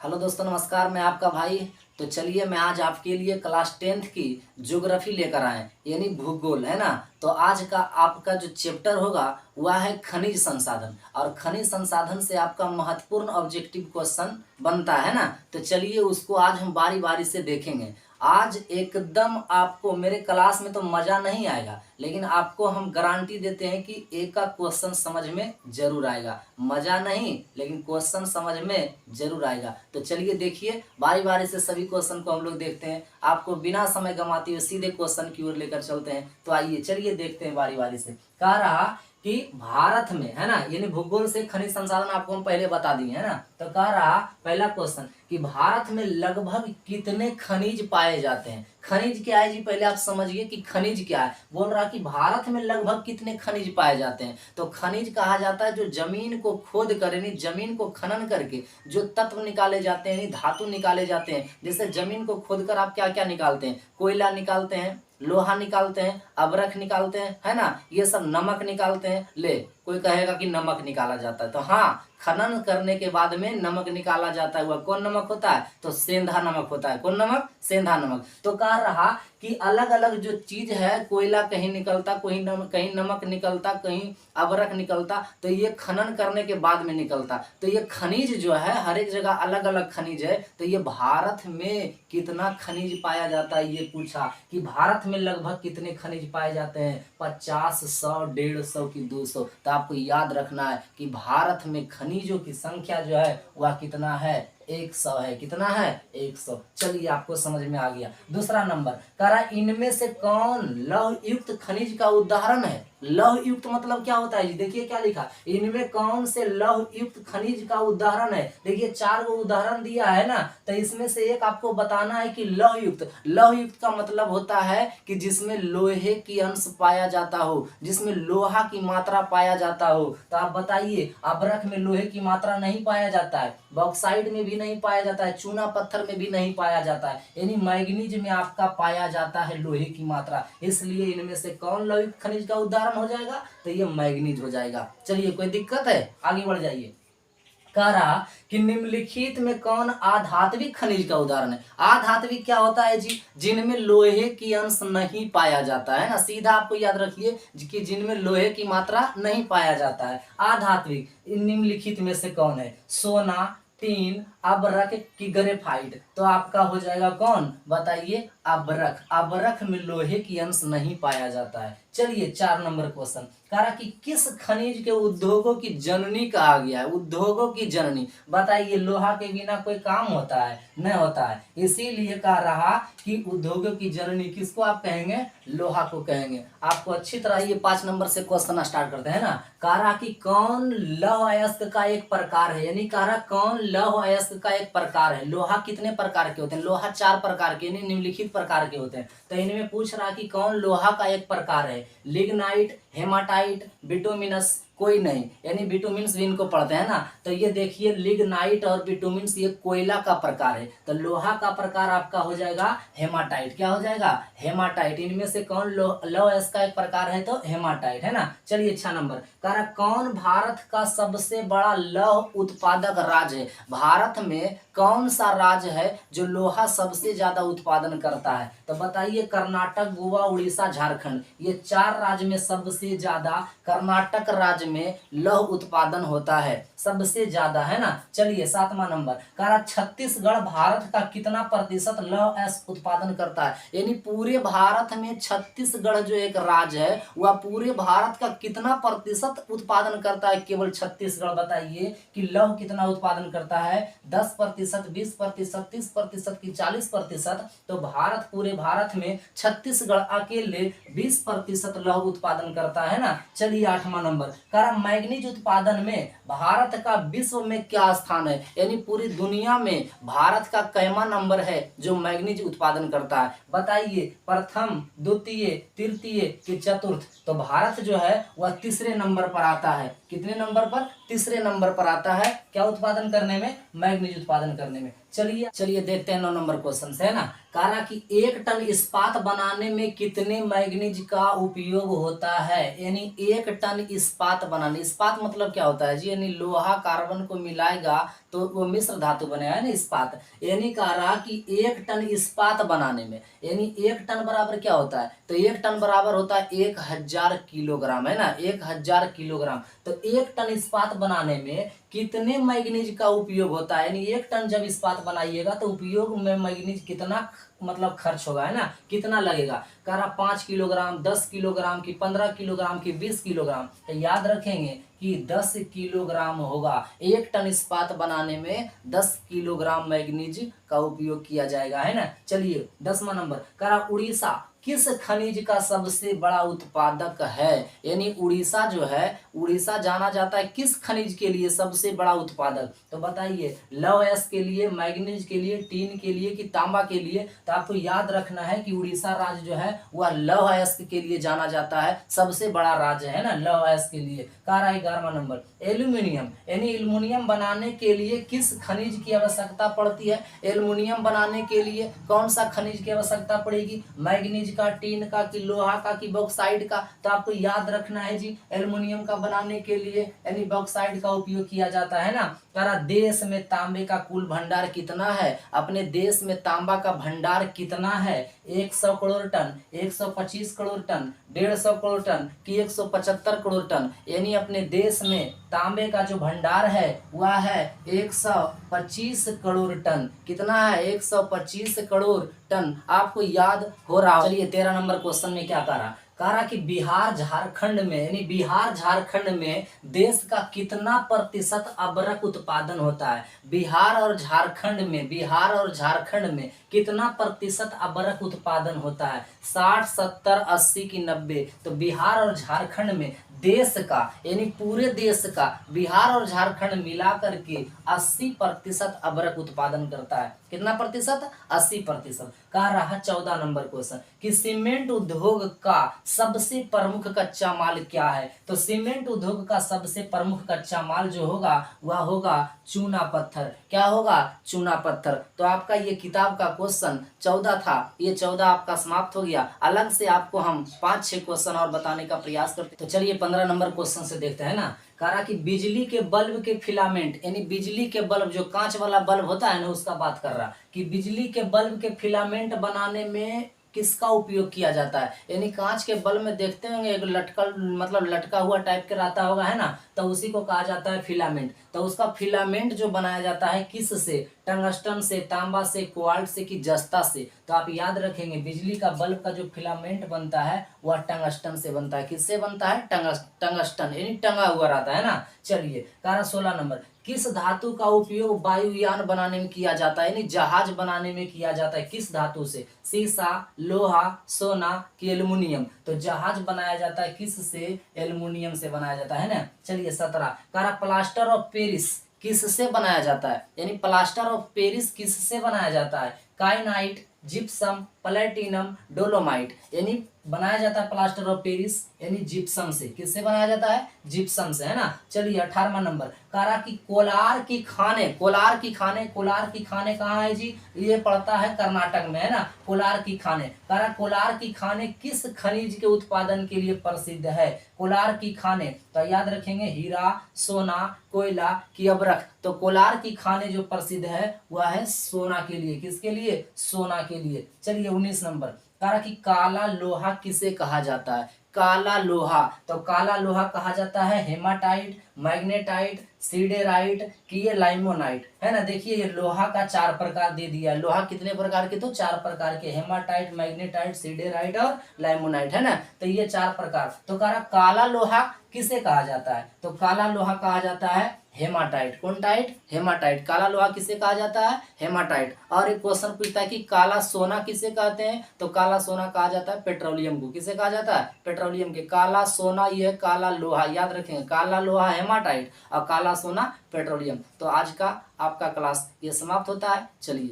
Hello दोस्तों, नमस्कार। मैं आपका भाई। तो चलिए मैं आज आपके लिए क्लास 10th की ज्योग्राफी लेकर आए, यानी भूगोल, है ना। तो आज का आपका जो चैप्टर होगा वह है खनिज संसाधन, और खनिज संसाधन से आपका महत्वपूर्ण ऑब्जेक्टिव क्वेश्चन बनता है ना। तो चलिए उसको आज हम बारी बारी से देखेंगे। आज एकदम आपको मेरे क्लास में तो मज़ा नहीं आएगा, लेकिन आपको हम गारंटी देते हैं कि एक का क्वेश्चन समझ में जरूर आएगा। मज़ा नहीं, लेकिन क्वेश्चन समझ में जरूर आएगा। तो चलिए देखिए, बारी बारी से सभी क्वेश्चन को हम लोग देखते हैं। आपको बिना समय गंवाते हुए सीधे क्वेश्चन की ओर लेकर चलते हैं। तो आइए चलिए देखते हैं बारी बारी से। कह रहा कि भारत में, है ना, यानी भूगोल से खनिज संसाधन आपको हम पहले बता दिए, है ना। तो कह रहा पहला क्वेश्चन कि भारत में लगभग कितने खनिज पाए जाते हैं। खनिज क्या है जी, पहले आप समझिए कि खनिज क्या है। बोल रहा कि भारत में लगभग कितने खनिज पाए जाते हैं। तो खनिज कहा जाता है जो जमीन को खोद कर, यानी जमीन को खनन करके जो तत्व निकाले जाते हैं, यानी धातु निकाले जाते हैं। जैसे जमीन को खोद कर आप क्या क्या निकालते हैं, कोयला निकालते हैं, लोहा निकालते हैं, अबरख निकालते हैं, है ना, ये सब, नमक निकालते हैं। ले, कोई कहेगा कि नमक निकाला जाता है, तो हाँ, खनन करने के बाद में नमक निकाला जाता है। वह कौन नमक होता है? तो सेंधा नमक होता है। कौन नमक? सेंधा नमक। तो कह रहा कि अलग अलग जो चीज है, कोयला कहीं निकलता, कहीं नमक निकलता, कहीं अबरख निकलता, तो ये खनन करने के बाद में निकलता। तो ये खनिज जो है हर एक जगह अलग अलग खनिज है। तो ये भारत में कितना खनिज पाया जाता है, ये पूछा कि भारत में लगभग कितने खनिज पाए जाते हैं। 50, 100, 150 की 200। तो आपको याद रखना है कि भारत में खनिजों की संख्या जो है वह कितना है? 100 है। कितना है? 100। चलिए आपको समझ में आ गया। दूसरा नंबर कह रहा इनमें से कौन लौह युक्त खनिज का उदाहरण है। लौह युक्त मतलब क्या होता है जी? देखिए क्या लिखा, इनमें कौन से लौह युक्त खनिज का उदाहरण है। देखिए 4 को उदाहरण दिया है ना, तो इसमें से एक आपको बताना है कि लौह युक्त। लौह युक्त का मतलब होता है कि जिसमें लोहे की अंश पाया जाता हो, जिसमें लोहा की मात्रा पाया जाता हो। तो आप बताइए, अबरख में लोहे की मात्रा नहीं पाया जाता है, बॉक्साइड में भी नहीं पाया जाता है, चूना पत्थर में भी नहीं पाया जाता है, यानी मैग्नीज में आपका पाया जाता है लोहे की मात्रा। इसलिए इनमें से कौन लौह खनिज का उदाहरण हो जाएगा? तो ये मैग्नीज हो जाएगा। चलिए, कोई दिक्कत है? आगे बढ़ जाइए। कह रहा कि निम्नलिखित में कौन आधात्विक खनिज का उदाहरण है। आधात्विक क्या होता है जी? जिनमें लोहे की अंश नहीं पाया जाता है ना। सीधा आपको याद रखिए कि जिनमें लोहे की मात्रा नहीं पाया जाता है। आधात्विक निम्नलिखित में से कौन है? सोना, टीन, अबरख की ग्रेफाइट। तो आपका हो जाएगा कौन? बताइए, अबरख। अबरख में लोहे की अंश नहीं पाया जाता है। चलिए 4 नंबर क्वेश्चन कह रहा कि किस खनिज के उद्योगों की जननी कहा गया है। उद्योगों की जननी, बताइए, लोहा के बिना कोई काम होता है? नहीं होता है। इसीलिए कह रहा कि उद्योगों की जननी किसको आप कहेंगे? लोहा को कहेंगे। आपको अच्छी तरह ये 5 नंबर से क्वेश्चन स्टार्ट करते हैं ना। कह रहा कि कौन लौह अयस्क का एक प्रकार है, यानी कह रहा कौन लौह अयस्क का एक प्रकार है। लोहा कितने प्रकार के होते हैं? लोहा 4 प्रकार के, यानी निम्नलिखित प्रकार के होते हैं। तो इनमें पूछ रहा कि कौन लोहा का एक प्रकार है। लिग्नाइट, हेमाटाइट, बिटुमिनस, कोई नहीं, यानी बिटुमिन्स भी इनको पढ़ते हैं ना। तो ये देखिए, लिग्नाइट और बिटुमिन्स ये कोयला का प्रकार है। तो लोहा का प्रकार आपका हो जाएगा हेमाटाइट। क्या हो जाएगा? हेमाटाइट। इनमें से कौन लौह अयस्क का एक प्रकार है? तो हेमाटाइट, है ना। चलिए 6 नंबर कह रहा कौन भारत का सबसे बड़ा लौह उत्पादक राज्य है। भारत में कौन सा राज्य है जो लोहा सबसे ज्यादा उत्पादन करता है? तो बताइए, कर्नाटक, गोवा, उड़ीसा, झारखंड, ये 4 राज्य में सबसे ज्यादा कर्नाटक राज्य में लौह उत्पादन होता है, सबसे ज्यादा, है ना। चलिए 7वां नंबर कह रहा छत्तीसगढ़ भारत का कितना प्रतिशत लौह अयस्क उत्पादन करता है। यानी पूरे भारत में छत्तीसगढ़ जो एक राज्य है वह पूरे भारत का कितना प्रतिशत उत्पादन करता है? केवल छत्तीसगढ़। बताइए कि लौह कितना उत्पादन करता है? 10%, 20%, 30% की 40%। तो भारत, पूरे भारत में छत्तीसगढ़ अकेले 20% लौह उत्पादन करता है ना। चलिए 8वां नंबर कह रहा मैग्नीज उत्पादन में भारत का विश्व में क्या स्थान है, यानी पूरी दुनिया में भारत का कैमा नंबर है जो मैग्नीज उत्पादन करता है। बताइए, प्रथम, द्वितीय, तृतीय कि चतुर्थ? तो भारत जो है वह तीसरे नंबर पर आता है। कितने नंबर पर? तीसरे नंबर पर आता है। क्या उत्पादन करने में? मैग्नीज उत्पादन करने में। चलिए देखते हैं 9 नंबर क्वेश्चन से, है ना। कह रहा कि 1 टन इस्पात बनाने में कितने मैग्नीज का उपयोग होता है। यानी 1 टन इस्पात बनाने, इस्पात मतलब क्या होता है जी? यानी लोहा कार्बन को मिलाएगा तो वो मिश्र धातु बनेगा, है ना, इस्पात। यानी कह रहा कि 1 टन इस्पात बनाने में, यानी 1 टन बराबर क्या होता है, तो 1 टन बराबर होता है 1000 किलोग्राम, है ना, 1000 किलोग्राम। तो 1 टन इस्पात बनाने में कितने मैग्नीज का उपयोग होता है, यानी 1 टन जब इस्पात बनाइएगा तो उपयोग में मैग्नीज कितना मतलब खर्च होगा, है ना, कितना लगेगा। कह रहा 5 किलोग्राम, 10 किलोग्राम की, 15 किलोग्राम की, 20 किलोग्राम। तो याद रखेंगे कि 10 किलोग्राम होगा। 1 टन इस्पात बनाने में 10 किलोग्राम मैग्नीज का उपयोग किया जाएगा, है ना। चलिए 10वां नंबर, कह रहा उड़ीसा किस खनिज का सबसे बड़ा उत्पादक है, यानी उड़ीसा जो है, उड़ीसा जाना जाता है किस खनिज के लिए सबसे बड़ा उत्पादक। तो बताइए, लौह अयस्क के लिए, मैग्नीज के लिए, टीन के लिए कि तांबा के लिए। तो आपको याद रखना है कि उड़ीसा राज्य जो है वह लौह अयस्क के लिए जाना जाता है, सबसे बड़ा राज्य है ना लौह अयस्क के लिए। कह रहा है 11वां नंबर, एल्यूमिनियम, यानी एल्युमिनियम बनाने के लिए किस खनिज की आवश्यकता पड़ती है। एल्युमिनियम बनाने के लिए कौन सा खनिज की आवश्यकता पड़ेगी, मैग्नीज का, टीन का कि लोहा का कि बॉक्साइड का। तो आपको याद रखना है जी, एल्युमिनियम का बनाने के लिए यानी बॉक्साइड का उपयोग किया जाता है ना। तारा देश में तांबे का कुल भंडार कितना है, अपने देश में तांबा का भंडार कितना है, 100 crore tonne, 125 crore tonne, 150 crore tonne कि 175 करोड़ टन। यानी अपने देश में तांबे का जो भंडार है वह है 125 करोड़ टन। कितना है, 125 करोड़ टन। आपको याद हो रहा। चलिए 13 नंबर क्वेश्चन में क्या कह रहा कि बिहार झारखंड में, यानी बिहार झारखंड में देश का कितना प्रतिशत अबरक उत्पादन होता है। बिहार और झारखंड में, बिहार और झारखंड में कितना प्रतिशत अबरक उत्पादन होता है, 60, 70, 80 की 90। तो बिहार और झारखंड में देश का, यानी पूरे देश का बिहार और झारखंड मिलाकर के 80% अबरक उत्पादन करता है। कितना प्रतिशत, 80%। कह रहा 14 नंबर क्वेश्चन कि सीमेंट उद्योग का सबसे प्रमुख कच्चा माल क्या है। तो सीमेंट उद्योग का सबसे प्रमुख कच्चा माल जो होगा वह होगा चूना पत्थर। क्या होगा, चूना पत्थर। तो आपका ये किताब का क्वेश्चन 14 था, ये 14 आपका समाप्त हो गया। अलग से आपको हम 5-6 क्वेश्चन और बताने का प्रयास करते। तो चलिए 15 नंबर क्वेश्चन से देखते हैं ना। कह रहा कि बिजली के बल्ब के फिलामेंट, यानी बिजली के बल्ब जो कांच वाला बल्ब होता है ना उसका बात कर रहा कि बिजली के बल्ब के फिलामेंट बनाने में किसका उपयोग किया जाता है। यानी कांच के बल्ब में देखते होंगे एक लटकल मतलब लटका हुआ टाइप के रहता होगा, है ना, तो उसी को कहा जाता है फिलामेंट। तो उसका फिलामेंट जो बनाया जाता है किस से, टंगस्टन से, तांबा से, क्वार्ट्ज से कि जस्ता से। तो आप याद रखेंगे बिजली का बल्ब का जो फिलामेंट बनता है वह टंगस्टन से बनता है। किससे बनता है, टंगस्टन, यानी टंगा हुआ रहता है ना। चलिए 16 नंबर, किस धातु का उपयोग वायुयान बनाने में किया जाता है, यानी जहाज बनाने में किया जाता है, किस धातु से, सीसा, लोहा, सोना कि एल्युमिनियम। तो जहाज बनाया जाता है किस से, एल्युमिनियम से बनाया जाता है ना। चलिए 17, कह प्लास्टर ऑफ पेरिस किससे बनाया जाता है, यानी प्लास्टर ऑफ पेरिस किससे बनाया जाता है, काइनाइट, जिप्सम, प्लेटिनम, डोलोमाइट। यानी बनाया जाता है प्लास्टर ऑफ पेरिस यानी जिप्सम से। किससे बनाया जाता है, जिप्सम से, है ना। चलिए 18वां नंबर, कह रहा कि कोलार की खाने, कोलार की खाने, कोलार की खाने कहाँ है जी, ये पड़ता है कर्नाटक में, है ना। कोलार की खाने, कह रहा कोलार की खाने किस खनिज के उत्पादन के लिए प्रसिद्ध है। कोलार की खाने, तो याद रखेंगे हीरा, सोना, कोयला कि अबरख। तो कोलार की खाने जो प्रसिद्ध है वह है सोना के लिए। किसके लिए, सोना के लिए। चलिए 19 नंबर, कहा कि काला लोहा किसे कहा जाता है। काला लोहा, तो काला लोहा कहा जाता है हेमाटाइट, मैग्नेटाइट, सीडेराइट कि ये लाइमोनाइट, है ना। देखिए ये लोहा का 4 प्रकार दे दिया है। लोहा कितने प्रकार के, तो 4 प्रकार के, हेमाटाइट, मैग्नेटाइट, सीडेराइट और लाइमोनाइट, है ना। तो ये 4 प्रकार। तो कह रहा काला लोहा किसे कहा जाता है, तो काला लोहा कहा जाता है हेमाटाइट। कौन टाइट, हेमाटाइट। काला लोहा किसे कहा जाता है, हेमाटाइट। और एक क्वेश्चन पूछता है कि काला सोना किसे कहते हैं, तो काला सोना कहा जाता है पेट्रोलियम को। किसे कहा जाता है, पेट्रोलियम के। काला सोना ये काला लोहा, याद रखेंगे काला लोहा हेमाटाइट और काला सोना पेट्रोलियम। तो आज का आपका क्लास ये समाप्त होता है। चलिए।